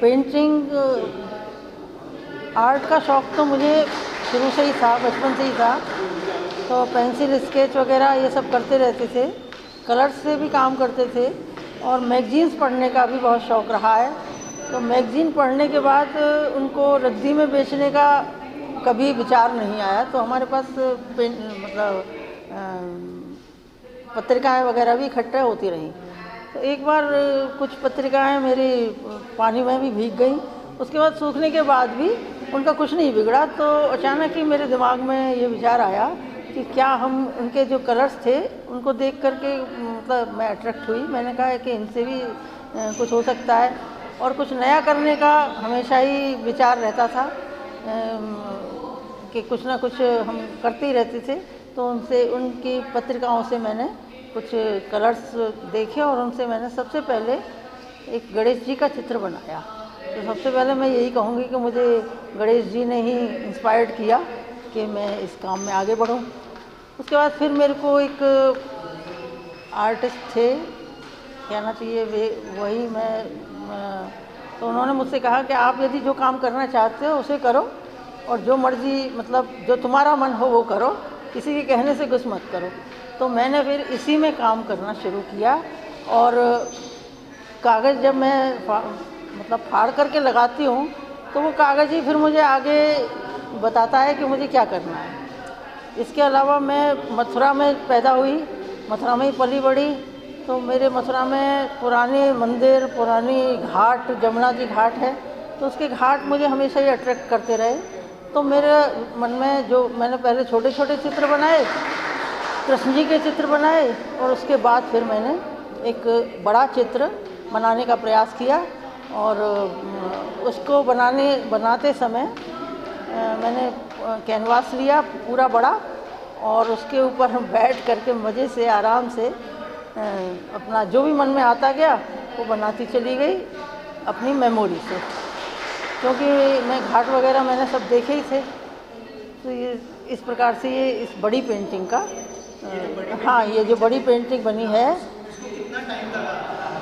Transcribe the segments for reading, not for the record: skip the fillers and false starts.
Painting art का शौक़ तो मुझे शुरू से ही था, बचपन से ही था। तो पेंसिल स्केच वगैरह ये सब करते रहते थे, कलर्स से भी काम करते थे और मैगज़ीन्स पढ़ने का भी बहुत शौक़ रहा है। तो मैगज़ीन पढ़ने के बाद उनको रद्दी में बेचने का कभी विचार नहीं आया। तो हमारे पास मतलब पत्रिकाएं वगैरह भी इकट्ठा होती रहीं। तो एक बार कुछ पत्रिकाएं मेरी पानी में भी भीग गई, उसके बाद सूखने के बाद भी उनका कुछ नहीं बिगड़ा। तो अचानक ही मेरे दिमाग में ये विचार आया कि क्या हम उनके जो कलर्स थे उनको देख करके मतलब मैं अट्रैक्ट हुई। मैंने कहा कि इनसे भी कुछ हो सकता है और कुछ नया करने का हमेशा ही विचार रहता था कि कुछ ना कुछ हम करते ही रहते थे। तो उनसे उनकी पत्रिकाओं से मैंने कुछ कलर्स देखे और उनसे मैंने सबसे पहले एक गणेश जी का चित्र बनाया। तो सबसे पहले मैं यही कहूँगी कि मुझे गणेश जी ने ही इंस्पायर्ड किया कि मैं इस काम में आगे बढ़ूँ। उसके बाद फिर मेरे को एक आर्टिस्ट थे, कहना चाहिए वे वही मैं, तो उन्होंने मुझसे कहा कि आप यदि जो काम करना चाहते हो उसे करो और जो मर्ज़ी मतलब जो तुम्हारा मन हो वो करो, किसी के कहने से कुछ मत करो। तो मैंने फिर इसी में काम करना शुरू किया और कागज़ जब मैं मतलब फाड़ करके लगाती हूँ तो वो कागज़ ही फिर मुझे आगे बताता है कि मुझे क्या करना है। इसके अलावा मैं मथुरा में पैदा हुई, मथुरा में ही पली बड़ी। तो मेरे मथुरा में पुराने मंदिर, पुरानी घाट, जमुना जी घाट है, तो उसके घाट मुझे हमेशा ही अट्रैक्ट करते रहे। तो मेरे मन में जो मैंने पहले छोटे छोटे चित्र बनाए, कृष्ण जी के चित्र बनाए और उसके बाद फिर मैंने एक बड़ा चित्र बनाने का प्रयास किया और उसको बनाते समय मैंने कैनवास लिया पूरा बड़ा और उसके ऊपर हम बैठ करके मज़े से आराम से अपना जो भी मन में आता गया वो बनाती चली गई अपनी मेमोरी से, क्योंकि मैं घाट वगैरह मैंने सब देखे ही थे। तो ये इस प्रकार से ये इस बड़ी पेंटिंग का हाँ, ये जो बड़ी पेंटिंग बनी है,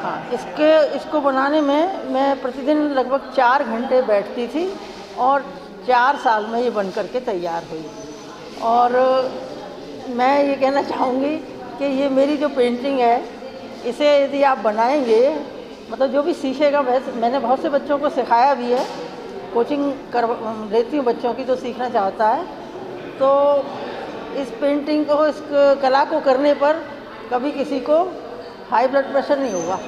हाँ, इसको बनाने में मैं प्रतिदिन लगभग 4 घंटे बैठती थी और 4 साल में ये बन करके तैयार हुई। और मैं ये कहना चाहूँगी कि ये मेरी जो पेंटिंग है, इसे यदि आप बनाएंगे मतलब जो भी सीखेगा, वैसे मैंने बहुत से बच्चों को सिखाया भी है, कोचिंग देती हूँ बच्चों की जो सीखना चाहता है। तो इस पेंटिंग को, इस कला को करने पर कभी किसी को हाई ब्लड प्रेशर नहीं होगा,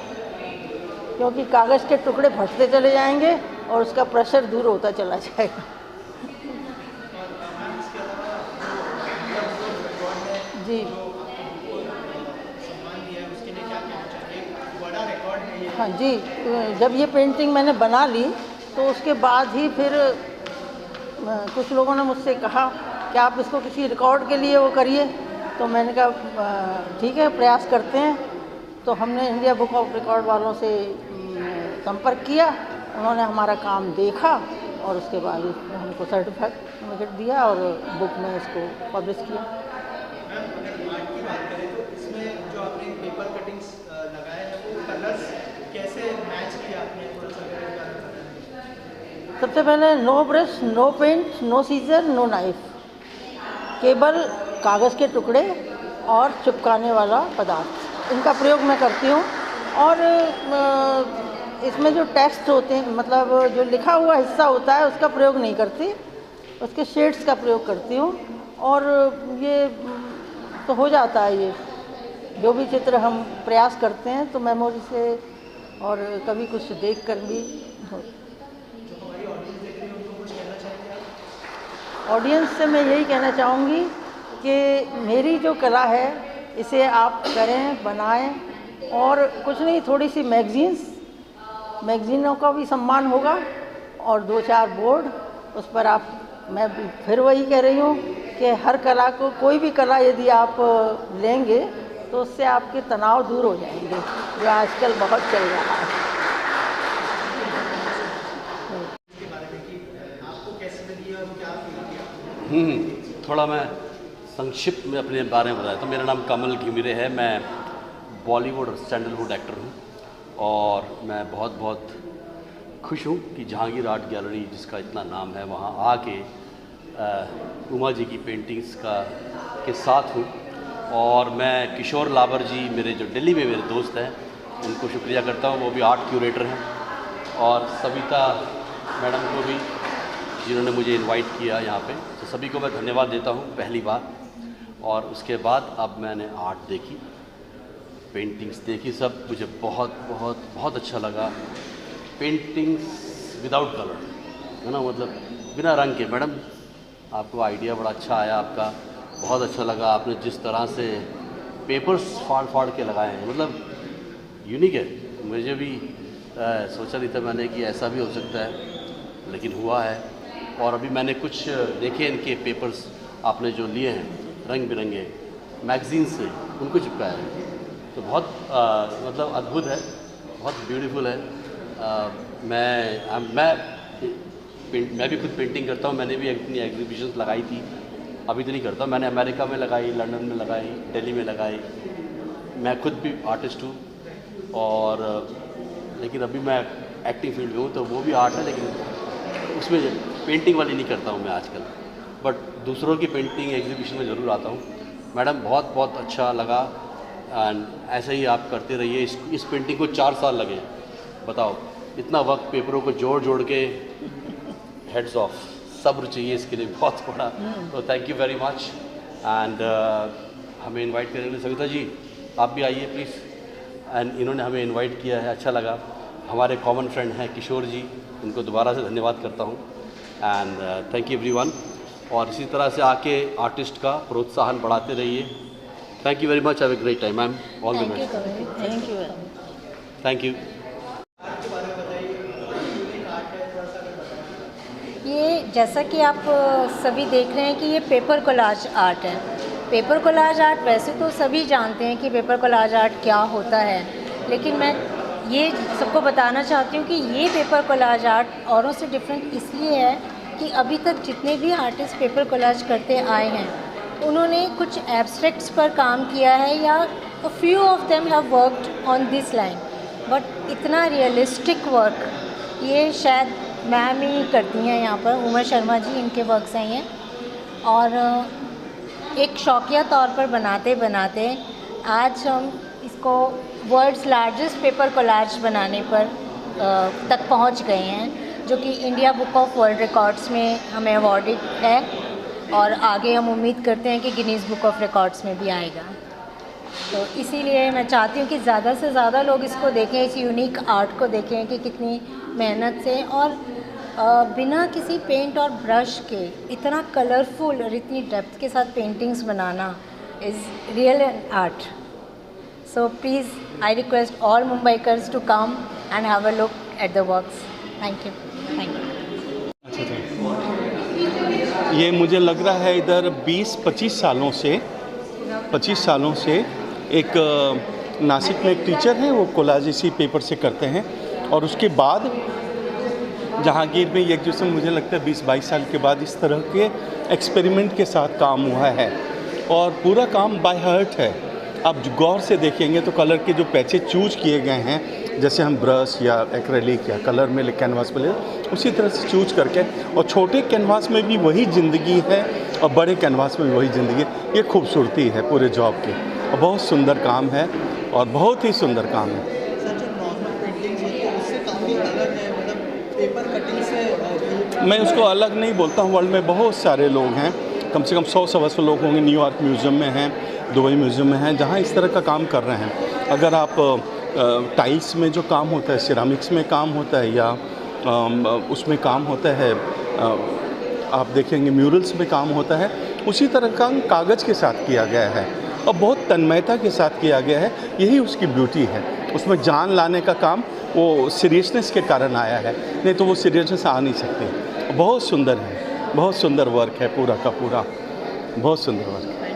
क्योंकि कागज़ के टुकड़े फटते चले जाएंगे और उसका प्रेशर दूर होता चला जाएगा। जी हाँ जी, जब ये पेंटिंग मैंने बना ली तो उसके बाद ही फिर कुछ लोगों ने मुझसे कहा कि आप इसको किसी रिकॉर्ड के लिए वो करिए। तो मैंने कहा ठीक है, प्रयास करते हैं। तो हमने इंडिया बुक ऑफ रिकॉर्ड वालों से संपर्क किया, उन्होंने हमारा काम देखा और उसके बाद हमको सर्टिफिकेट दिया और बुक में इसको पब्लिश किया। इसमें जो आपने पेपर कटिंग्स लगाए हैं वो कलर्स कैसे मैच किया आपने? सबसे पहले no brush, no paint, no scissor, no knife, केवल कागज़ के टुकड़े और चिपकाने वाला पदार्थ, इनका प्रयोग मैं करती हूँ। और इसमें जो टेक्स्ट होते हैं, मतलब जो लिखा हुआ हिस्सा होता है, उसका प्रयोग नहीं करती, उसके शेड्स का प्रयोग करती हूँ। और ये तो हो जाता है, ये जो भी चित्र हम प्रयास करते हैं तो मेमोरी से और कभी कुछ देख कर भी ऑडियंस से मैं यही कहना चाहूँगी कि मेरी जो कला है इसे आप करें, बनाएं और कुछ नहीं, थोड़ी सी मैगज़ीनों का भी सम्मान होगा और 2-4 बोर्ड उस पर आप, मैं फिर वही कह रही हूँ कि हर कला को, कोई भी कला यदि आप लेंगे तो उससे आपके तनाव दूर हो जाएंगे, जो आजकल बहुत चल रहा है। थोड़ा मैं संक्षिप्त में अपने बारे में बताया तो मेरा नाम कमल घिमिरे है। मैं बॉलीवुड और सैंडलवुड एक्टर हूँ और मैं बहुत खुश हूँ कि जहांगीर आर्ट गैलरी जिसका इतना नाम है वहाँ आके उमा जी की पेंटिंग्स के साथ हूँ। और मैं किशोर लाबर जी मेरे जो दिल्ली में मेरे दोस्त हैं उनको शुक्रिया करता हूँ, वो भी आर्ट क्यूरेटर हैं, और सविता मैडम को भी जिन्होंने मुझे इनवाइट किया यहाँ पे, तो सभी को मैं धन्यवाद देता हूँ पहली बार। और उसके बाद अब मैंने आर्ट देखी, पेंटिंग्स देखी, सब मुझे बहुत बहुत बहुत अच्छा लगा। पेंटिंग्स विदाउट कलर है ना, मतलब बिना रंग के। मैडम आपको आइडिया बड़ा अच्छा आया आपका, बहुत अच्छा लगा। आपने जिस तरह से पेपर्स फाड़ फाड़ के लगाए हैं, मतलब यूनिक है। मुझे भी सोचा नहीं था मैंने कि ऐसा भी हो सकता है, लेकिन हुआ है। और अभी मैंने कुछ देखे इनके पेपर्स आपने जो लिए हैं रंग बिरंगे मैगज़ीन से, उनको चिपकाया है, तो बहुत मतलब अद्भुत है, बहुत ब्यूटीफुल है। मैं भी खुद पेंटिंग करता हूँ, मैंने भी अपनी एग्जीबिशंस लगाई थी, अभी तो नहीं करता। मैंने अमेरिका में लगाई, लंदन में लगाई, दिल्ली में लगाई। मैं खुद भी आर्टिस्ट हूँ, और लेकिन अभी मैं एक्टिंग फील्ड में हूँ, तो वो भी आर्ट है, लेकिन उसमें पेंटिंग वाली नहीं करता हूँ मैं आजकल, बट दूसरों की पेंटिंग एग्जीबिशन में ज़रूर आता हूँ। मैडम बहुत बहुत अच्छा लगा, एंड ऐसे ही आप करते रहिए। इस पेंटिंग को 4 साल लगे, बताओ इतना वक्त पेपरों को जोड़ जोड़ के। हेड्स ऑफ, सब्र चाहिए इसके लिए बहुत बड़ा। तो thank you very much. And हमें इनवाइट करने के लिए सविता जी आप भी आइए प्लीज़। एंड इन्होंने हमें इनवाइट किया है, अच्छा लगा। हमारे कॉमन फ्रेंड हैं किशोर जी, उनको दोबारा से धन्यवाद करता हूँ। And thank you everyone. और इसी तरह से आके आर्टिस्ट का प्रोत्साहन बढ़ाते रहिए। Thank you very much, have a great time ma'am, all the best. Thank you. Thank you. ये जैसा कि आप सभी देख रहे हैं कि ये पेपर कोलाज आर्ट है। पेपर कोलाज आर्ट वैसे तो सभी जानते हैं कि पेपर कोलाज आर्ट क्या होता है, लेकिन मैं ये सबको बताना चाहती हूँ कि ये पेपर कोलाज आर्ट औरों से डिफरेंट इसलिए है कि अभी तक जितने भी आर्टिस्ट पेपर कोलाज करते आए हैं उन्होंने कुछ एब्स्ट्रैक्ट्स पर काम किया है, या a few of them have worked on this line, but इतना रियलिस्टिक वर्क ये शायद मैम ही करती हैं। यहाँ पर उमा शर्मा जी, इनके वर्क्स हैं ये। और एक शौकिया तौर पर बनाते बनाते आज हम इसको वर्ल्ड्स लार्जेस्ट पेपर कोलाज बनाने पर तक पहुँच गए हैं, जो कि India book of world records में हमें अवॉर्डेड है, और आगे हम उम्मीद करते हैं कि गिनीज़ बुक ऑफ रिकॉर्ड्स में भी आएगा। तो इसीलिए मैं चाहती हूँ कि ज़्यादा से ज़्यादा लोग इसको देखें, इस यूनिक आर्ट को देखें कि कितनी मेहनत से और बिना किसी पेंट और ब्रश के इतना कलरफुल और इतनी डेप्थ के साथ पेंटिंग्स बनाना is real art. So please I request all Mumbaikars to come and have a look at the works. Thank you. Thank you. ये मुझे लग रहा है इधर 20-25 सालों से एक नासिक में एक टीचर हैं, वो कोलाज इसी पेपर से करते हैं। और उसके बाद जहांगीर में ये एग्जीबिशन मुझे लगता है 20-22 साल के बाद इस तरह के एक्सपेरिमेंट के साथ काम हुआ है, और पूरा काम बाय हार्ट है। आप गौर से देखेंगे तो कलर के जो पैचेज चूज किए गए हैं, जैसे हम ब्रश या एक्रेलिक या कलर में कैनवास पे ले, उसी तरह से चूज करके, और छोटे कैनवास में भी वही ज़िंदगी है और बड़े कैनवास में भी वही ज़िंदगी है। ये खूबसूरती है पूरे जॉब की, और बहुत सुंदर काम है, और बहुत ही सुंदर काम है। सर, जो नॉर्मल पेंटिंग्स होती है उससे काफ़ी अलग है, मतलब पेपर कटिंग से। मैं उसको अलग नहीं बोलता हूँ। वर्ल्ड में बहुत सारे लोग हैं, कम से कम 100-125 लोग होंगे, न्यूयॉर्क म्यूज़ियम में हैं, दुबई म्यूज़ियम में हैं, जहाँ इस तरह का काम कर रहे हैं। अगर आप टाइल्स में जो काम होता है, सिरामिक्स में काम होता है, या उसमें काम होता है, आप देखेंगे म्यूरल्स में काम होता है, उसी तरह का कागज़ के साथ किया गया है, और बहुत तन्मयता के साथ किया गया है। यही उसकी ब्यूटी है। उसमें जान लाने का काम वो सीरियसनेस के कारण आया है, नहीं तो वो सीरियसनेस आ नहीं सकती। बहुत सुंदर है, बहुत सुंदर वर्क है पूरा का पूरा, बहुत सुंदर वर्क है।